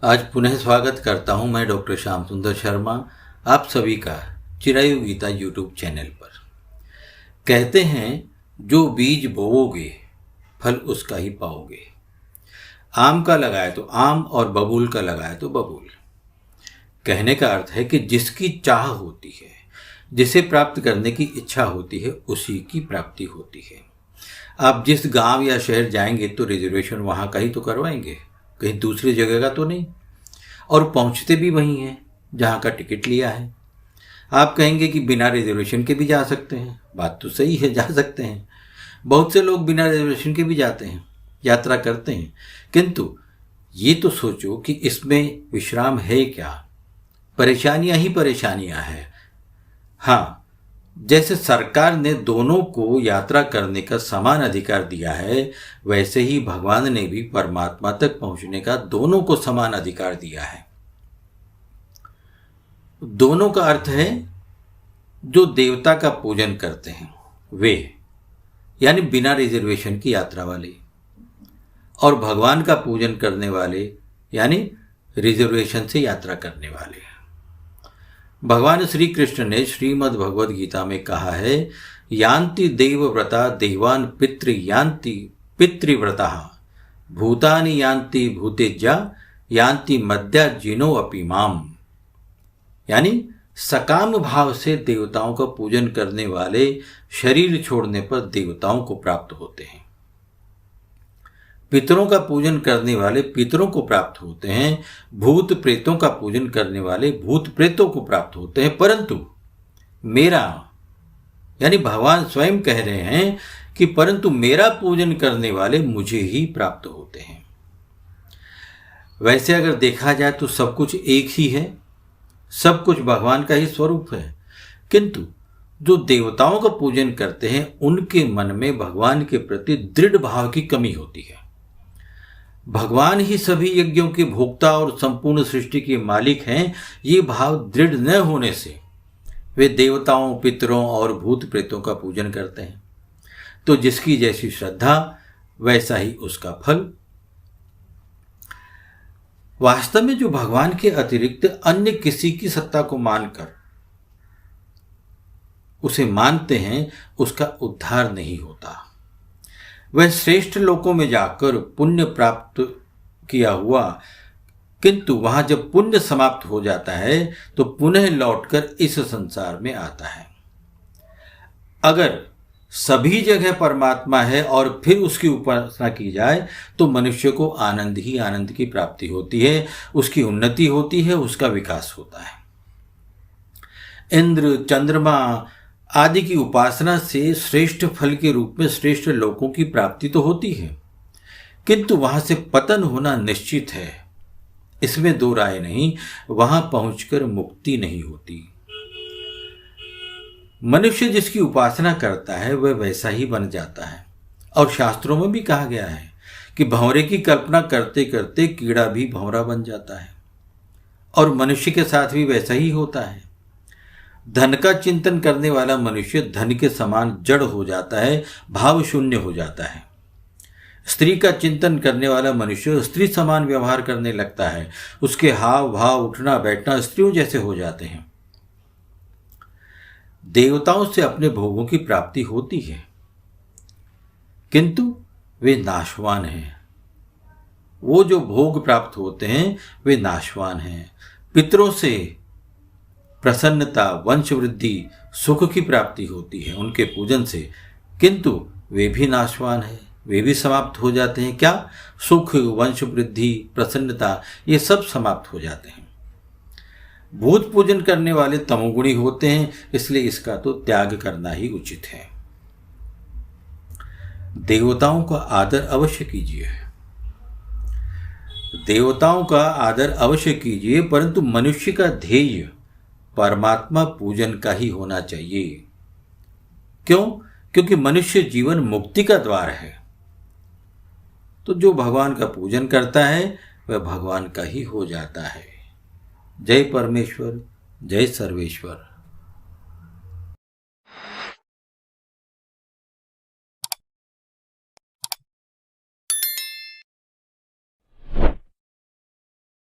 आज पुनः स्वागत करता हूं मैं डॉक्टर श्याम सुंदर शर्मा आप सभी का चिरायु गीता यूट्यूब चैनल पर। कहते हैं जो बीज बोओगे फल उसका ही पाओगे। आम का लगाए तो आम और बबूल का लगाए तो बबूल। कहने का अर्थ है कि जिसकी चाह होती है, जिसे प्राप्त करने की इच्छा होती है, उसी की प्राप्ति होती है। आप जिस गांव या शहर जाएंगे तो रिजर्वेशन वहां का ही तो करवाएंगे, कहीं दूसरी जगह का तो नहीं। और पहुंचते भी वहीं हैं जहां का टिकट लिया है। आप कहेंगे कि बिना रिजर्वेशन के भी जा सकते हैं। बात तो सही है, जा सकते हैं। बहुत से लोग बिना रिजर्वेशन के भी जाते हैं, यात्रा करते हैं। किंतु ये तो सोचो कि इसमें विश्राम है क्या? परेशानियां ही परेशानियां हैं। हाँ, जैसे सरकार ने दोनों को यात्रा करने का समान अधिकार दिया है, वैसे ही भगवान ने भी परमात्मा तक पहुंचने का दोनों को समान अधिकार दिया है। दोनों का अर्थ है जो देवता का पूजन करते हैं वे, यानी बिना रिजर्वेशन की यात्रा वाले, और भगवान का पूजन करने वाले यानी रिजर्वेशन से यात्रा करने वाले। भगवान श्री कृष्ण ने श्रीमद् भगवद गीता में कहा है, यान्ति देवव्रता देवान पितृ यान्ति पितृव्रता भूतानि यान्ति भूतेज्या यान्ति मद्या जिनो अपि माम। यानी सकाम भाव से देवताओं का पूजन करने वाले शरीर छोड़ने पर देवताओं को प्राप्त होते हैं। पितरों का पूजन करने वाले पितरों को प्राप्त होते हैं। भूत प्रेतों का पूजन करने वाले भूत प्रेतों को प्राप्त होते हैं। परंतु मेरा, यानी भगवान स्वयं कह रहे हैं कि परंतु मेरा पूजन करने वाले मुझे ही प्राप्त होते हैं। वैसे अगर देखा जाए तो सब कुछ एक ही है, सब कुछ भगवान का ही स्वरूप है। किंतु जो देवताओं का पूजन करते हैं उनके मन में भगवान के प्रति दृढ़ भाव की कमी होती है। भगवान ही सभी यज्ञों के भोक्ता और संपूर्ण सृष्टि के मालिक हैं, ये भाव दृढ़ न होने से वे देवताओं, पितरों और भूत प्रेतों का पूजन करते हैं। तो जिसकी जैसी श्रद्धा वैसा ही उसका फल। वास्तव में जो भगवान के अतिरिक्त अन्य किसी की सत्ता को मानकर उसे मानते हैं, उसका उद्धार नहीं होता। वह श्रेष्ठ लोकों में जाकर पुण्य प्राप्त किया हुआ, किंतु वहां जब पुण्य समाप्त हो जाता है तो पुनः लौटकर इस संसार में आता है। अगर सभी जगह परमात्मा है और फिर उसकी उपासना की जाए तो मनुष्य को आनंद ही आनंद की प्राप्ति होती है, उसकी उन्नति होती है, उसका विकास होता है। इंद्र, चंद्रमा आदि की उपासना से श्रेष्ठ फल के रूप में श्रेष्ठ लोकों की प्राप्ति तो होती है, किंतु वहां से पतन होना निश्चित है, इसमें दो राय नहीं। वहां पहुंचकर मुक्ति नहीं होती। मनुष्य जिसकी उपासना करता है वह वैसा ही बन जाता है। और शास्त्रों में भी कहा गया है कि भंवरे की कल्पना करते करते कीड़ा भी भंवरा बन जाता है, और मनुष्य के साथ भी वैसा ही होता है। धन का चिंतन करने वाला मनुष्य धन के समान जड़ हो जाता है, भाव शून्य हो जाता है। स्त्री का चिंतन करने वाला मनुष्य स्त्री समान व्यवहार करने लगता है, उसके हाव भाव, उठना बैठना स्त्रियों जैसे हो जाते हैं। देवताओं से अपने भोगों की प्राप्ति होती है, किंतु वे नाशवान हैं। वो जो भोग प्राप्त होते हैं वे नाशवान हैं। पितरों से प्रसन्नता, वंश वृद्धि, सुख की प्राप्ति होती है उनके पूजन से, किंतु वे भी नाशवान हैं, वे भी समाप्त हो जाते हैं। क्या? सुख, वंश वृद्धि, प्रसन्नता, ये सब समाप्त हो जाते हैं। भूत पूजन करने वाले तमोगुणी होते हैं, इसलिए इसका तो त्याग करना ही उचित है। देवताओं का आदर अवश्य कीजिए, देवताओं का आदर अवश्य कीजिए, परंतु मनुष्य का ध्येय परमात्मा पूजन का ही होना चाहिए। क्यों? क्योंकि मनुष्य जीवन मुक्ति का द्वार है। तो जो भगवान का पूजन करता है वह भगवान का ही हो जाता है। जय परमेश्वर, जय सर्वेश्वर।